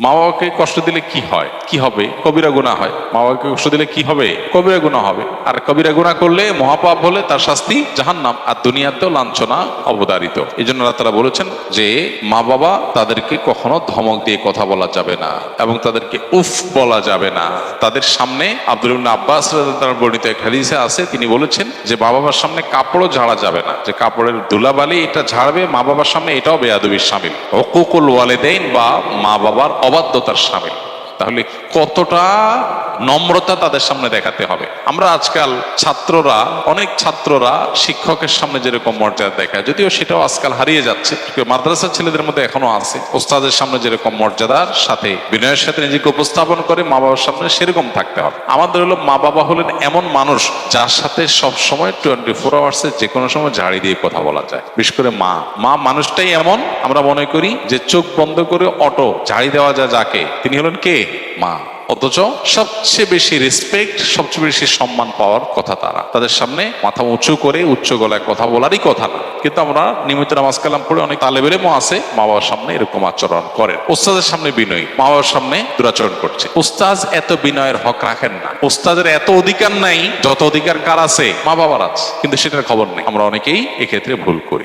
মা বাবাকে কষ্ট দিলে কি হয়, কি হবে? কবিরা গুনাহ হয়। মা বাবাকে কষ্ট দিলে কি হবে? কবিরা গুনাহ হবে। আর কবিরা গুনাহ করলে, মহাপাপ হলে তার শাস্তি জাহান্নাম, আর দুনিয়াতেও লাঞ্ছনা অবধারিত। এই জন্য আল্লাহ তাআলা বলেছেন যে মা বাবা তাদেরকে কখনো ধমক দিয়ে কথা বলা যাবে না এবং তাদেরকে উফ বলা যাবে না। তাদের সামনে আব্দুল্লাহ ইবনে আব্বাস রাদিয়াল্লাহু তাআলা বর্ণিত এক হাদিসে আছে, তিনি বলেছেন যে মা বাবার সামনে কাপড়ও ঝাড়া যাবে না, যে কাপড়ের ধুলাবালি এটা ঝাড়বে মা বাবার সামনে, এটাও বেয়াদবির শামিল। হুকুকুল ওয়ালিদাইন বা মা বাবার অবাধ্যতার শামিল। তাহলে কতটা নম্রতা তাদের সামনে দেখাতে হবে। আমরা আজকাল ছাত্ররা, অনেক ছাত্ররা শিক্ষকের সামনে যেরকম মর্যাদা দেখায়, যদিও সেটাও আজকাল হারিয়ে যাচ্ছে, মাদ্রাসার ছেলেদের মধ্যে এখনো আছে, ওস্তাদের সামনে যেরকম মর্যাদার সাথে বিনয়ের সাথে নিজেকে উপস্থাপন করে মা বাবার সামনে সেরকম থাকতে হবে। আমাদের হলো মা বাবা হলেন এমন মানুষ যার সাথে সব সময় 24 আওয়ার্সে যে কোনো সময় ঝাড়ি দিয়ে কথা বলা যায়। বিশেষ করে মা মানুষটাই এমন, আমরা মনে করি যে চোখ বন্ধ করে অটো ঝাড়ি দেওয়া যায় যাকে, তিনি হলেন কে? মা। অথচ সবচেয়ে বেশি রেসপেক্ট, সবচেয়ে বেশি সম্মান পাওয়ার কথা তারা। তাদের সামনে মাথা উঁচু করে উচ্চ গলায় কথা বলারই কথা না। কিন্তু আমরা নিয়মিত নামাজ কালাম পড়ে অনেক তালেবের এলেমও আছে মা বাবার সামনে এরকম আচরণ করেন। ওস্তাদের সামনে বিনয়ী, মা বাবার সামনে দুরাচরণ করছে। ওস্তাদ এত বিনয়ের হক রাখেন না। ওস্তাদের এত অধিকার নাই যত অধিকার কার আছে? মা বাবার আছে, কিন্তু সেটার খবর নেই। আমরা অনেকেই এক্ষেত্রে ভুল করি।